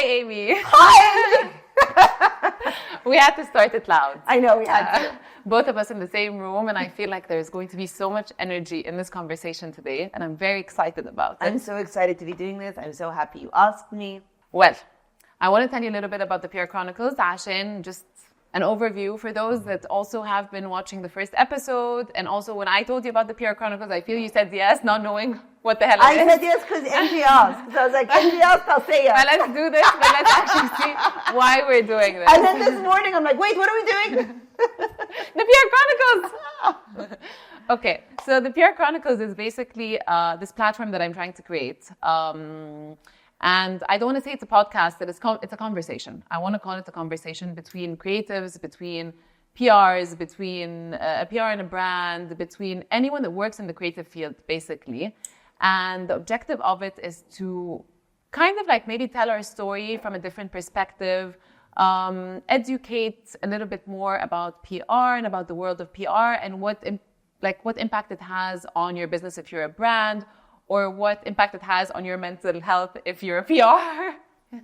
Amy. Hi! We had to start it loud. I know we had to. Both of us in the same room, and I feel like there's going to be so much energy in this conversation today, and I'm very excited about it. I'm so excited to be doing this. I'm so happy you asked me. Well, I want to tell you a little bit about the PR Chronicles, Ashin, just an overview for those that also have been watching the first episode. And also when I told you about the PR Chronicles, I feel you said yes, not knowing what the hell it is. I said yes because Angie asked. So I was like, Angie asked, I'll say yes. Well, let's do this, but let's actually see why we're doing this. And then this morning, I'm like, wait, what are we doing? The PR Chronicles! Okay, so the PR Chronicles is basically this platform that I'm trying to create. And I don't want to say it's a podcast, that it's a conversation. I want to call it a conversation between creatives, between PRs, between a PR and a brand, between anyone that works in the creative field, basically. And the objective of it is to kind of like maybe tell our story from a different perspective, educate a little bit more about PR and about the world of PR and what impact it has on your business if you're a brand, or what impact it has on your mental health if you're a PR.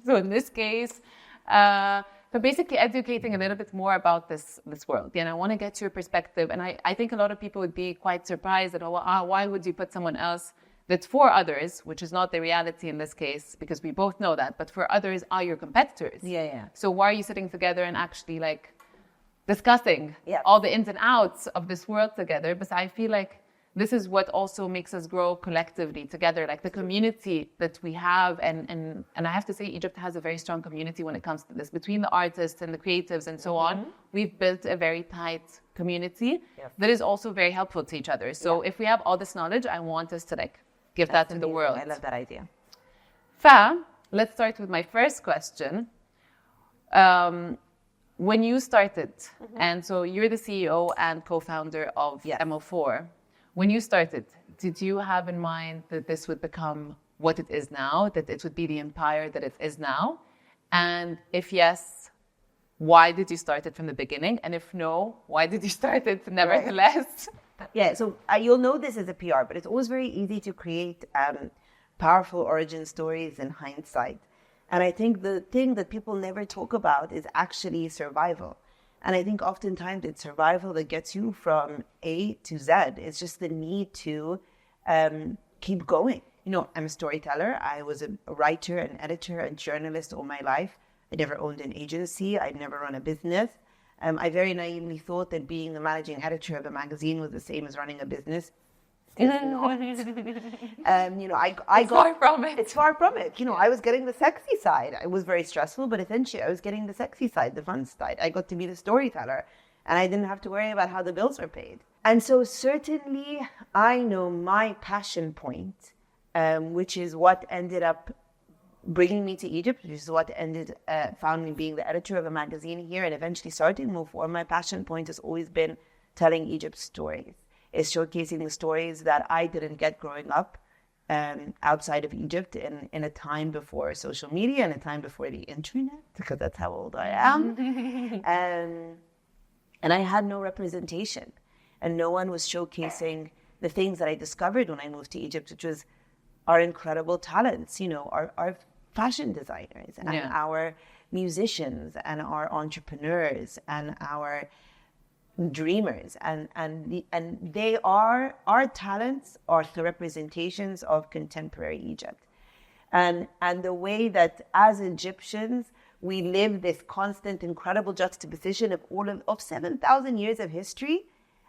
So in this case, but basically educating a little bit more about this world. And I want to get your perspective. And I think a lot of people would be quite surprised that, why would you put someone else that for others, which is not the reality in this case, because we both know that, but for others are your competitors. Yeah. So why are you sitting together and actually like discussing all the ins and outs of this world together? But I feel like this is what also makes us grow collectively together, like the community that we have. And I have to say, Egypt has a very strong community when it comes to this. Between the artists and the creatives and so on, we've built a very tight community that is also very helpful to each other. So if we have all this knowledge, I want us to like give that to the world. I love that idea. Fa, let's start with my first question. When you started, and so you're the CEO and co-founder of MO4, when you started, did you have in mind that this would become what it is now, that it would be the empire that it is now? And if yes, why did you start it from the beginning? And if no, why did you start it nevertheless? Yeah, so you'll know this as a PR, but it's always very easy to create powerful origin stories in hindsight. And I think the thing that people never talk about is actually survival. And I think oftentimes it's survival that gets you from A to Z. It's just the need to keep going. You know, I'm a storyteller. I was a writer, an editor, a journalist all my life. I never owned an agency. I'd never run a business. I very naively thought that being the managing editor of a magazine was the same as running a business. It's not. It's far from it. It's far from it. You know, I was getting the sexy side. It was very stressful, but eventually I was getting the sexy side, the fun side. I got to be the storyteller, and I didn't have to worry about how the bills are paid. And so certainly I know my passion point, which is what ended up bringing me to Egypt, which is what found me being the editor of a magazine here and eventually starting MO4. My passion point has always been telling Egypt's stories. Is showcasing the stories that I didn't get growing up outside of Egypt in a time before social media and a time before the internet, because that's how old I am. And I had no representation, and no one was showcasing the things that I discovered when I moved to Egypt, which was our incredible talents, you know, our fashion designers and our musicians and our entrepreneurs and our dreamers, and they are, our talents are the representations of contemporary Egypt, and the way that as Egyptians we live this constant incredible juxtaposition of 7,000 years of history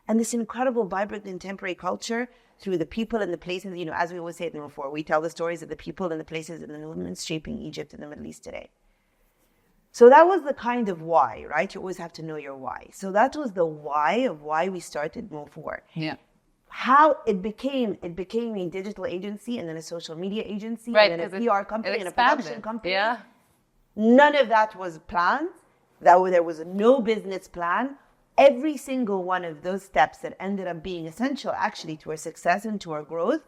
and this incredible vibrant contemporary culture through the people and the places. You know, as we always say it before, we tell the stories of the people and the places and the movements shaping Egypt and the Middle East today. So that was the kind of why, right? You always have to know your why. So that was the why of why we started MO4. Yeah. How it became a digital agency and then a social media agency and then a PR company and a production company. Yeah. None of that was planned. There was no business plan. Every single one of those steps that ended up being essential actually to our success and to our growth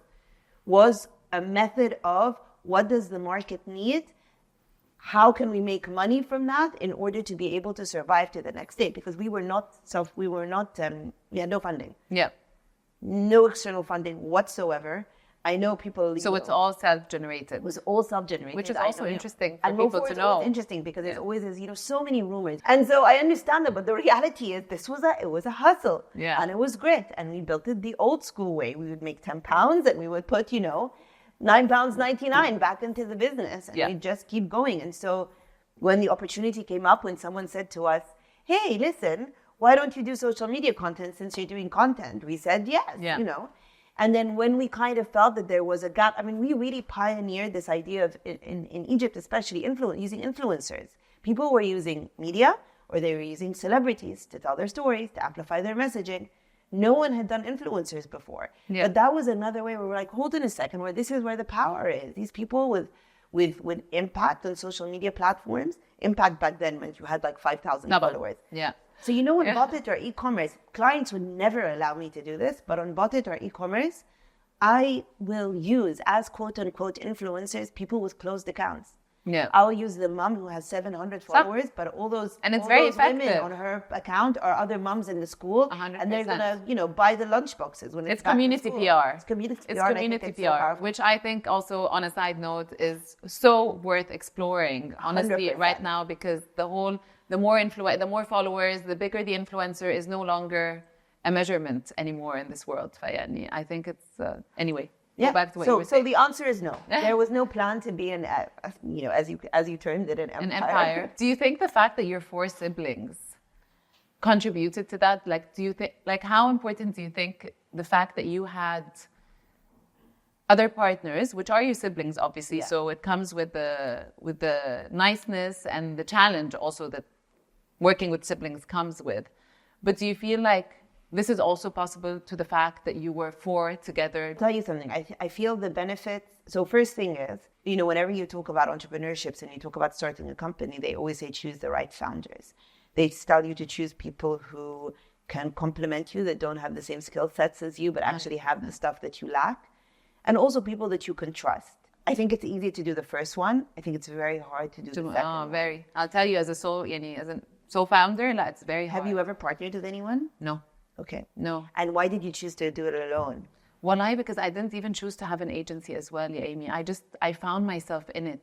was a method of what does the market need? How can we make money from that in order to be able to survive to the next day? Because we had no funding. Yeah. No external funding whatsoever. I know people. So it's all self-generated. It was all self-generated, which is also interesting for and people MO4 to is know. always interesting because there's always so many rumors, and so I understand that. But the reality is, it was a hustle, and it was grit, and we built it the old school way. We would make £10, and we would put £9.99 back into the business, and we'd just keep going. And so when the opportunity came up, when someone said to us, "Hey, listen, why don't you do social media content since you're doing content?" We said yes, And then when we kind of felt that there was a gap, I mean, we really pioneered this idea of, in Egypt especially, using influencers. People were using media, or they were using celebrities to tell their stories, to amplify their messaging. No one had done influencers before. But that was another way where we're like, hold on a second, this is where the power is. These people with impact on social media platforms. Impact back then meant you had like 5,000 followers. Yeah. So on Bottit or e-commerce, clients would never allow me to do this, but on Bottit or e-commerce, I will use as quote-unquote influencers people with closed accounts. Yeah. I'll use the mom who has 700 followers, but all those women on her account are other moms in the school, 100%. and they're gonna buy the lunch boxes when it's community PR. It's community PR. It's community PR, which I think also, on a side note, is so worth exploring. Honestly, 100%. right now, because the more followers, the bigger the influencer is no longer a measurement anymore in this world. Fayani, I think it's anyway. Yeah. Back to what you were saying. So the answer is no. There was no plan to be as you termed it, an empire. Do you think the fact that you're 4 siblings contributed to that? Like, do you think, how important do you think the fact that you had other partners, which are your siblings, obviously, so it comes with the niceness and the challenge also that working with siblings comes with. But do you feel like this is also possible to the fact that you were 4 together? I'll tell you something. I feel the benefits. So first thing is, whenever you talk about entrepreneurships and you talk about starting a company, they always say choose the right founders. They tell you to choose people who can complement you, that don't have the same skill sets as you, but actually have the stuff that you lack. And also people that you can trust. I think it's easy to do the first one. I think it's very hard to do the second one. Very. I'll tell you, as a sole founder, it's very hard. Have you ever partnered with anyone? No. Okay. No. And why did you choose to do it alone? Wallahi, because I didn't even choose to have an agency as well, Amy. I found myself in it.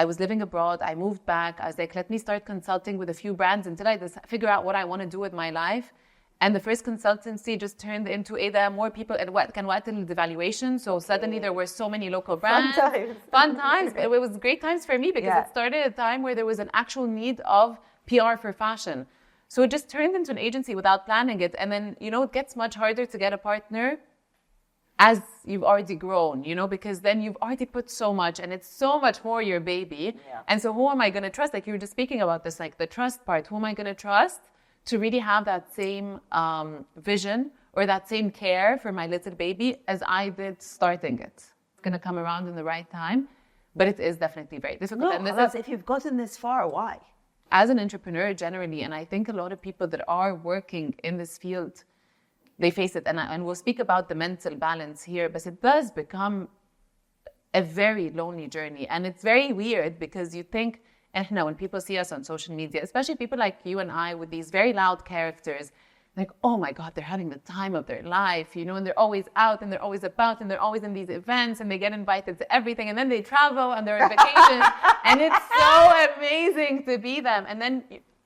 I was living abroad. I moved back. I was like, let me start consulting with a few brands until I just figure out what I want to do with my life. And the first consultancy just turned into more people at what can the devaluation. So suddenly there were so many local brands. Fun times. It was great times for me because it started at a time where there was an actual need of PR for fashion. So it just turned into an agency without planning it. And then, it gets much harder to get a partner as you've already grown, because then you've already put so much and it's so much more your baby. Yeah. And so who am I going to trust? Like you were just speaking about this, like the trust part. Who am I going to trust to really have that same vision or that same care for my little baby as I did starting it? It's going to come around in the right time, but it is definitely very difficult. No, and if you've gotten this far, why? As an entrepreneur generally, and I think a lot of people that are working in this field, they face it. And we'll speak about the mental balance here, but it does become a very lonely journey. And it's very weird because you think, when people see us on social media, especially people like you and I with these very loud characters, like, oh my God, they're having the time of their life, and they're always out and they're always about and they're always in these events and they get invited to everything and then they travel and they're on vacation and it's so amazing to be them. And then,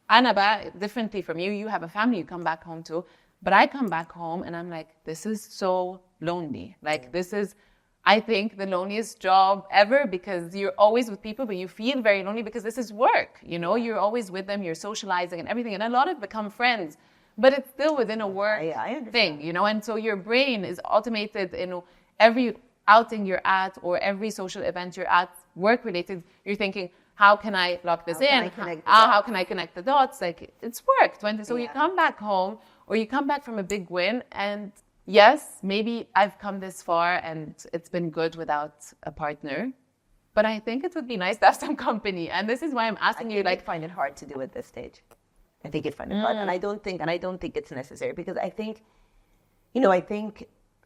Anaba, differently from you have a family you come back home to, but I come back home and I'm like, this is so lonely. Like, this is, I think, the loneliest job ever because you're always with people, but you feel very lonely because this is work. You're always with them, you're socializing and everything. And a lot of become friends, but it's still within a work thing, And so your brain is automated in every outing you're at or every social event you're at, work related. You're thinking, how can I lock this in? How can I connect the dots? Like, it's work. So you come back home or you come back from a big win and yes, maybe I've come this far and it's been good without a partner, but I think it would be nice to have some company. And this is why I'm asking you, I find it hard to do at this stage. I think you'd find it hard. And I don't think it's necessary because I think,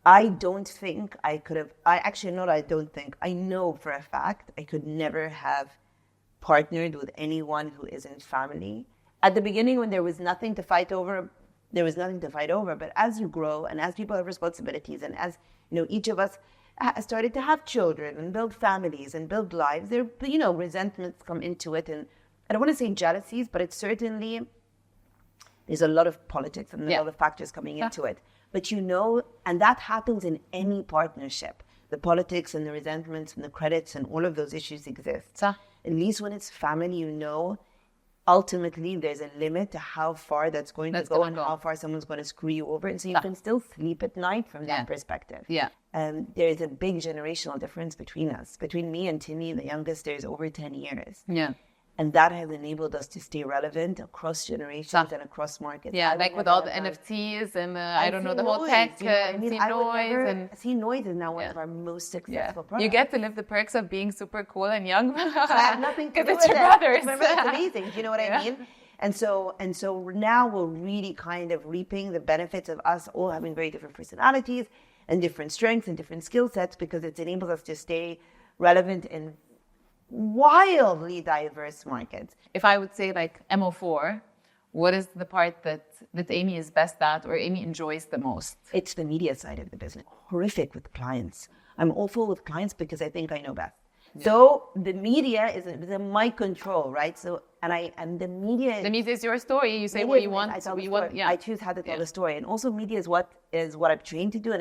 I don't think I could have, I know for a fact I could never have partnered with anyone who isn't family. At the beginning when there was nothing to fight over, there was nothing to fight over. But as you grow and as people have responsibilities and as, each of us started to have children and build families and build lives, there, resentments come into it. And I don't want to say jealousies, but it's certainly, there's a lot of politics and a lot of factors coming into it. But and that happens in any partnership. The politics and the resentments and the credits and all of those issues exist. At least when it's family, ultimately there's a limit to how far that's going to go and how far someone's going to screw you over. And so you can still sleep at night from that perspective. Yeah. There's a big generational difference between us. Between me and Timmy, the youngest, there's over 10 years. Yeah. And that has enabled us to stay relevant across generations and across markets. Yeah, like with all the NFTs and the whole tech, See Noise is now one of our most successful products. You get to live the perks of being super cool and young. I have nothing to do with your brothers. It's amazing. Do you know what I mean? And so now we're really kind of reaping the benefits of us all having very different personalities and different strengths and different skill sets, because it's enabled us to stay relevant in wildly diverse markets. If I would say like MO4, what is the part that Amy is best at or Amy enjoys the most? It's the media side of the business. Horrific with clients. I'm awful with clients because I think I know best. Yeah. So the media is in my control, right? So the media is your story. You say what you want. I choose how to tell the story, and also media is what I'm trained to do, and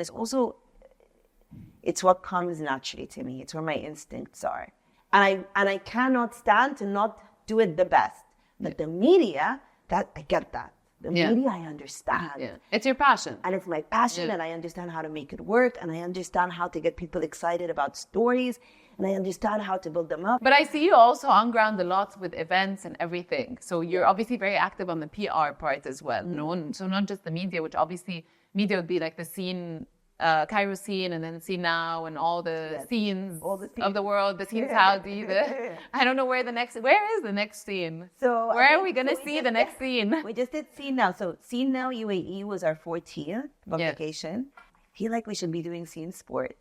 it's what comes naturally to me. It's where my instincts are. And I cannot stand to not do it the best. But the media, I get that. The media, I understand. Yeah. It's your passion. And it's my passion, and I understand how to make it work, and I understand how to get people excited about stories, and I understand how to build them up. But I see you also on ground a lot with events and everything. So you're obviously very active on the PR part as well. Mm-hmm. So not just the media, which obviously media would be like the scene, Cairo scene, and then Scene Now, and all the scenes of the world, the Scene Saudi. I don't know where is the next scene? So where are we going to see the next scene? We just did Scene Now. So Scene Now UAE was our 14th publication. I feel like we should be doing Scene Sports.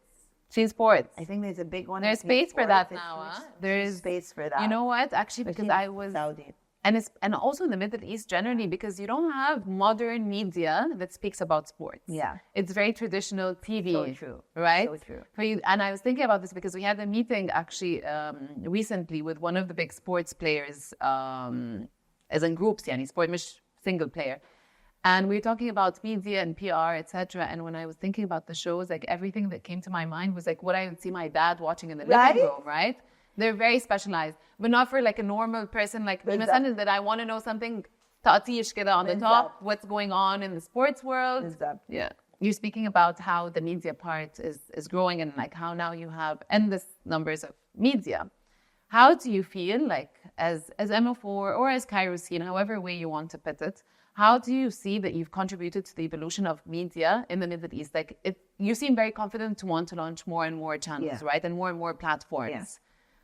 Scene Sports. I think there's a big one. There's space for that now. There is space for that. You know what? Actually, because I was Saudi. And also in the Middle East generally, because you don't have modern media that speaks about sports. Yeah. It's very traditional TV. So true. Right? So true. And I was thinking about this because we had a meeting actually recently with one of the big sports players, as in groups, sport, مش single player. And we were talking about media and PR, etc. And when I was thinking about the shows, like everything that came to my mind was like what I would see my dad watching in the living room, right? They're very specialized, but not for like a normal person. Like in a sense that I want to know something تقطيش كده on the top, what's going on in the sports world. Yeah. You're speaking about how the media part is growing and like how now you have endless numbers of media. How do you feel like as MO4 or as Cairo Scene, however way you want to put it, how do you see that you've contributed to the evolution of media in the Middle East? Like you seem very confident to want to launch more and more channels, right? And more platforms. Yeah.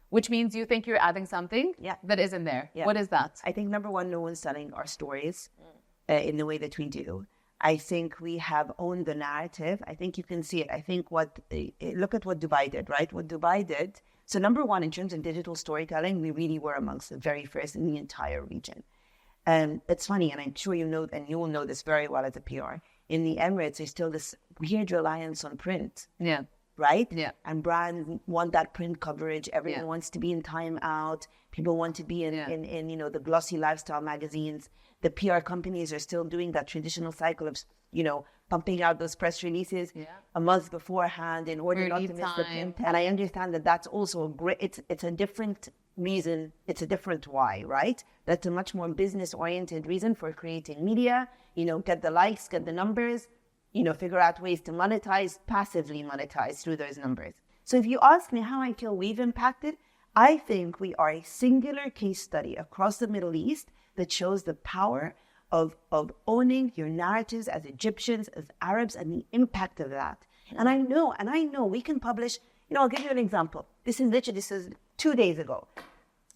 Which means you think you're adding something that isn't there. Yeah. What is that? I think number one, no one's telling our stories in the way that we do. I think we have owned the narrative. I think you can see it. I think look at what Dubai did, right? What Dubai did. So number one, in terms of digital storytelling, we really were amongst the very first in the entire region. And it's funny, and I'm sure you know, and you will know this very well as a PR. In the Emirates, there's still this weird reliance on print. Yeah. Right? Yeah. And brands want that print coverage. Everyone wants to be in Time Out. People want to be in the glossy lifestyle magazines. The PR companies are still doing that traditional cycle of, pumping out those press releases a month beforehand in order not to miss the print. And I understand that that's also a great, it's a different reason, it's a different why, right? That's a much more business-oriented reason for creating media, get the likes, get the numbers, figure out ways to passively monetize through those numbers. So if you ask me how I feel we've impacted, I think we are a singular case study across the Middle East that shows the power of owning your narratives as Egyptians, as Arabs, and the impact of that. And I know we can publish, I'll give you an example. This is 2 days ago.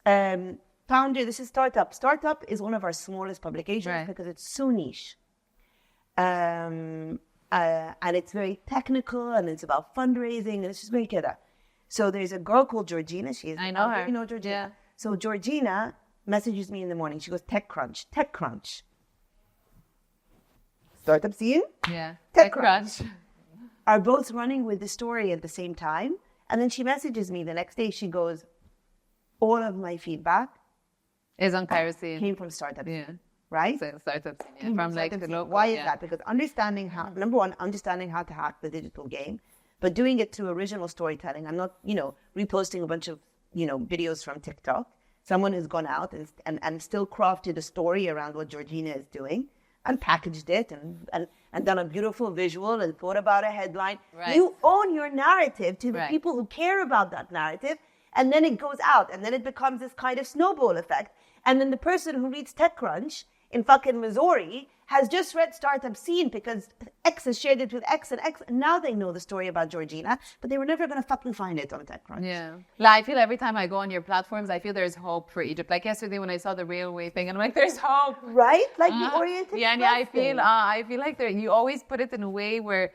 Founder, this is Startup. Startup is one of our smallest publications because it's so niche. And it's very technical, and it's about fundraising, and it's just very kidda. So there's a girl called Georgina. I know her. You know Georgina? Yeah. So Georgina messages me in the morning. She goes, TechCrunch. startup scene, Yeah. TechCrunch, are both running with the story at the same time. And then she messages me the next day. She goes, all of my feedback Is on kerosene. came from startup scene. Yeah. Right? So startup scene. Yeah. From like the local. Why is that? Because understanding how, number one, understanding how to hack the digital game, but doing it through original storytelling. I'm not, reposting a bunch of, videos from TikTok. Someone who's gone out and still crafted a story around what Georgina is doing and packaged it and done a beautiful visual and thought about a headline. Right. You own your narrative to the people who care about that narrative. And then it goes out and then it becomes this kind of snowball effect. And then the person who reads TechCrunch in fucking Missouri has just read Startup Scene because X has shared it with X and X. And now they know the story about Georgina, but they were never going to fucking find it on TechCrunch. Yeah. Like, I feel every time I go on your platforms, I feel there's hope for Egypt. Like yesterday when I saw the railway thing, and I'm like, there's hope. Right? Like the Orient Express. Yeah, I feel like you always put it in a way where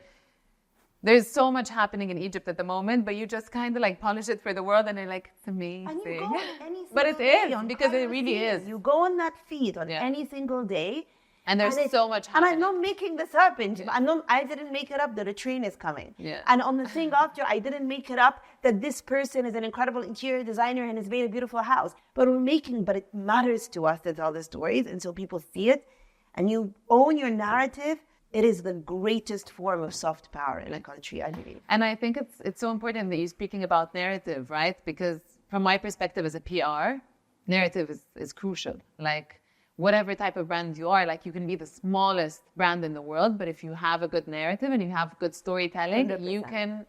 there's so much happening in Egypt at the moment, but you just kind of like polish it for the world and you're like, it's amazing. And you go on any but it single is, day because it really feed. is. You go on that feed on any single day. And there's so much happening. And I'm not making this up. I didn't make it up that a train is coming. Yeah. And on the thing after, I didn't make it up that this person is an incredible interior designer and has made a beautiful house. But it matters to us to tell the stories. And so people see it and you own your narrative. It is the greatest form of soft power in a country, I believe. And I think it's so important that you're speaking about narrative, right? Because from my perspective as a PR, narrative is crucial. Like, whatever type of brand you are, like you can be the smallest brand in the world, but if you have a good narrative and you have good storytelling, 100%. you can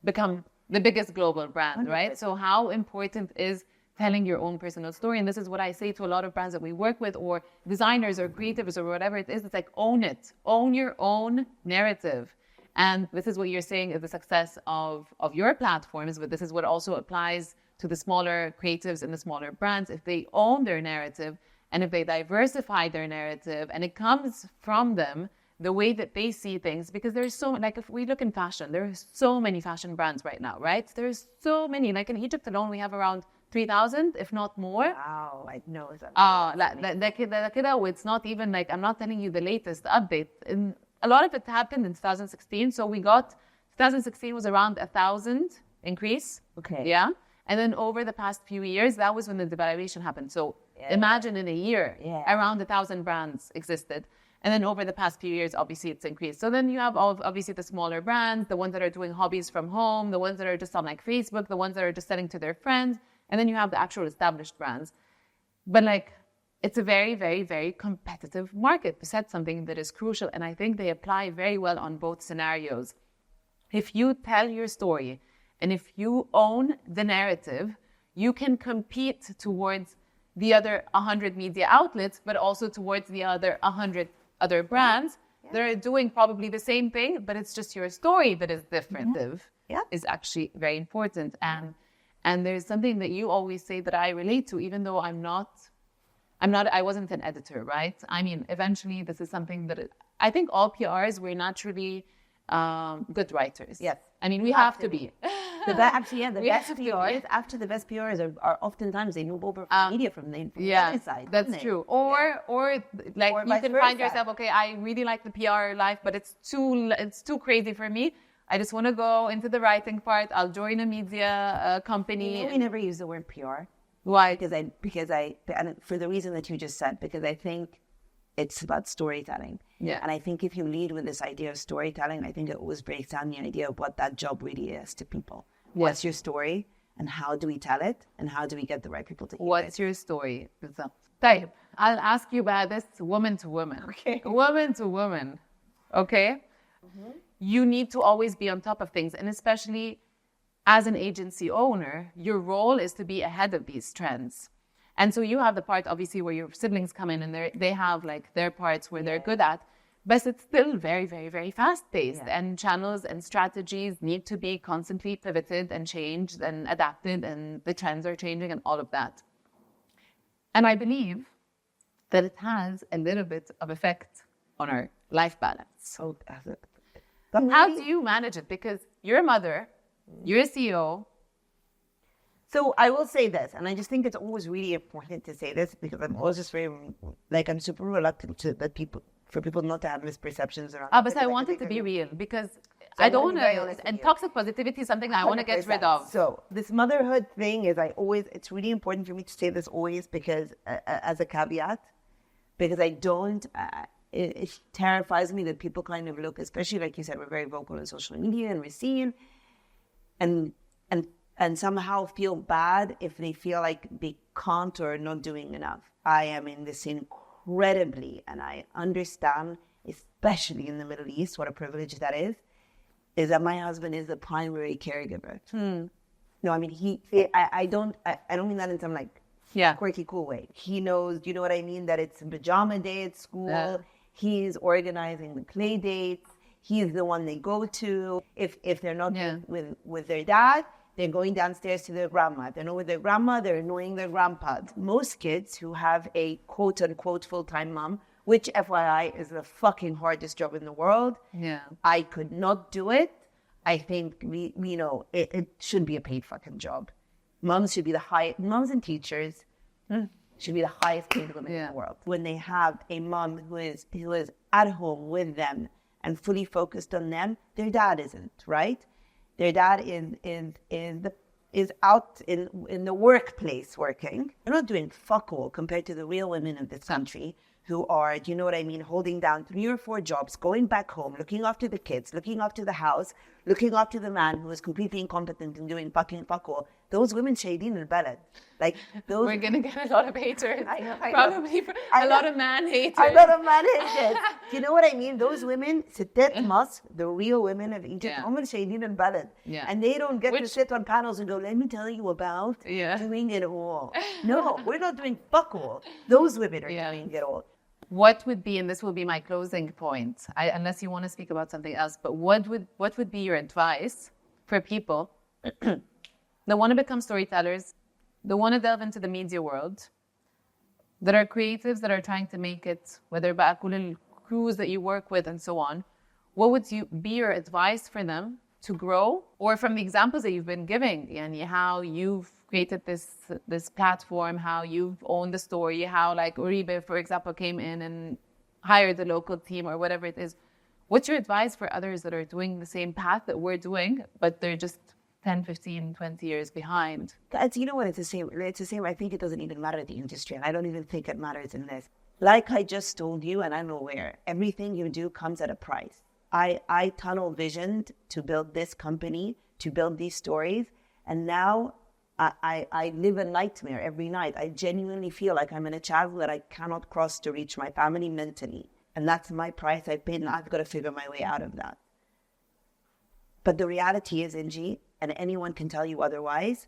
become the biggest global brand, 100%. right? So how important is telling your own personal story? And this is what I say to a lot of brands that we work with, or designers or creatives or whatever it is. It's like, own it. Own your own narrative. And this is what you're saying is the success of your platforms, but this is what also applies to the smaller creatives and the smaller brands. If they own their narrative, and if they diversify their narrative and it comes from them, the way that they see things, because there's so, like if we look in fashion, there are so many fashion brands right now, right? There's so many, like in Egypt alone, we have around 3,000, if not more. Wow, I know. It's not even like, I'm not telling you the latest update. And a lot of it happened in 2016. So 2016 was around 1,000 increase. Okay. Yeah. And then over the past few years, that was when the devaluation happened. So imagine in a year, around 1,000 brands existed. And then over the past few years, obviously it's increased. So then you have obviously the smaller brands, the ones that are doing hobbies from home, the ones that are just on like Facebook, the ones that are just selling to their friends. And then you have the actual established brands. But like, it's a very, very, very competitive market. You said something that is crucial. And I think they apply very well on both scenarios. If you tell your story, and if you own the narrative, you can compete towards the other 100 media outlets, but also towards the other 100 other brands that are doing probably the same thing, but it's just your story that is different. Is actually very important. And there's something that you always say that I relate to, even though I wasn't an editor, right? I mean, eventually this is something that I think all PRs were naturally good writers. Yes. I mean, we have to be. The best PRs, after the best PRs are oftentimes they move over from media from the other side. That's true. Or like you can find yourself, okay, I really like the PR life, but it's too crazy for me. I just want to go into the writing part. I'll join a media company. We never use the word PR. Why? Because I, and for the reason that you just said, because I think it's about storytelling. Yeah. And I think if you lead with this idea of storytelling, I think it always breaks down the idea of what that job really is to people. Yes. What's your story and how do we tell it and how do we get the right people to hear it? What's your story? Type. I'll ask you about this woman to woman. Okay. Woman to woman. Okay? Mm-hmm. You need to always be on top of things. And especially as an agency owner, your role is to be ahead of these trends. And so you have the part, obviously, where your siblings come in and they have like their parts where they're good at. But it's still very, very, very fast-paced. Yeah. And channels and strategies need to be constantly pivoted and changed and adapted. And the trends are changing and all of that. And I believe that it has a little bit of effect on our life balance. Oh, how do you manage it? Because you're a mother, you're a CEO. So I will say this, and I just think it's always really important to say this because I'm always just I'm super reluctant to let people for people not to have misperceptions around. But I want it to be real because I don't want to. And toxic positivity is something that I want to get rid of. So this motherhood thing is, it's really important for me to say this always because, as a caveat, because I don't. It terrifies me that people kind of look, especially like you said, we're very vocal on social media and we're seen, and somehow feel bad if they feel like they can't or are not doing enough. I am in this incredibly, and I understand, especially in the Middle East, what a privilege that is that my husband is the primary caregiver. No, I mean, I don't mean that in some quirky, cool way. He knows, you know what I mean, that it's pajama day at school. He's organizing the play dates. He's the one they go to. If they're not with their dad, they're going downstairs to their grandma. If they're not with their grandma, they're annoying their grandpa. Most kids who have a quote-unquote full-time mom, which FYI is the fucking hardest job in the world. Yeah, I could not do it. I think it should be a paid fucking job. Moms should be moms and teachers should be the highest paid women in the world. When they have a mom who is at home with them and fully focused on them, their dad isn't, right? Their dad is out in the workplace working. They're not doing fuck all compared to the real women of this country who are, do you know what I mean, holding down 3 or 4 jobs, going back home, looking after the kids, looking after the house, looking after the man who is completely incompetent and doing fucking fuck all. Those women, Shaideen and Balad. We're going to get a lot of haters. I know. Probably a lot of man haters. A lot of man haters. Do you know what I mean? Those women, Sittet Mas, the real women of Egypt, Shaideen and Balad. Yeah. And they don't get to sit on panels and go, let me tell you about doing it all. No, we're not doing fuck all. Those women are doing it all. What would be, and this will be my closing point, unless you want to speak about something else, but what would be your advice for people that want to become storytellers, that want to delve into the media world, that are creatives, that are trying to make it, whether by crews that you work with and so on? What would be your advice for them to grow? Or from the examples that you've been giving, yani how you've created this platform, how you've owned the story, how Uribe, for example, came in and hired the local team or whatever it is. What's your advice for others that are doing the same path that we're doing, but they're just 10, 15, 20 years behind? You know what? It's the same. I think it doesn't even matter the industry. And I don't even think it matters in this. Like I just told you, and I'm aware, everything you do comes at a price. I tunnel visioned to build this company, to build these stories. And now I live a nightmare every night. I genuinely feel like I'm in a chasm that I cannot cross to reach my family mentally. And that's my price I paid, and I've got to figure my way out of that. But the reality is, Inji, and anyone can tell you otherwise,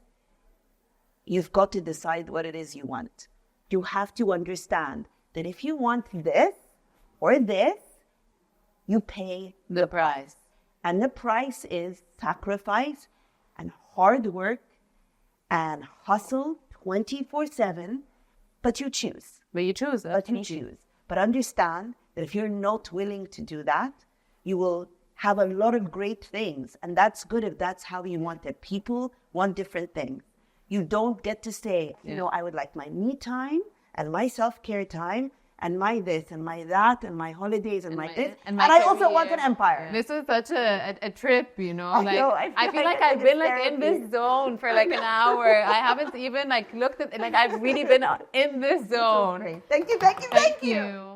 you've got to decide what it is you want. You have to understand that if you want this or this, you pay the price. And the price is sacrifice and hard work and hustle 24/7, but you choose. But you choose. But you choose. But understand that if you're not willing to do that, you will have a lot of great things. And that's good if that's how you want it. People want different things. You don't get to say, I would like my me time and my self-care time and my this and my that and my holidays and my this. And I also want an empire. This is such a trip, I feel like I've been in this zone for an hour. I haven't even looked at it. I've really been in this zone. Thank you.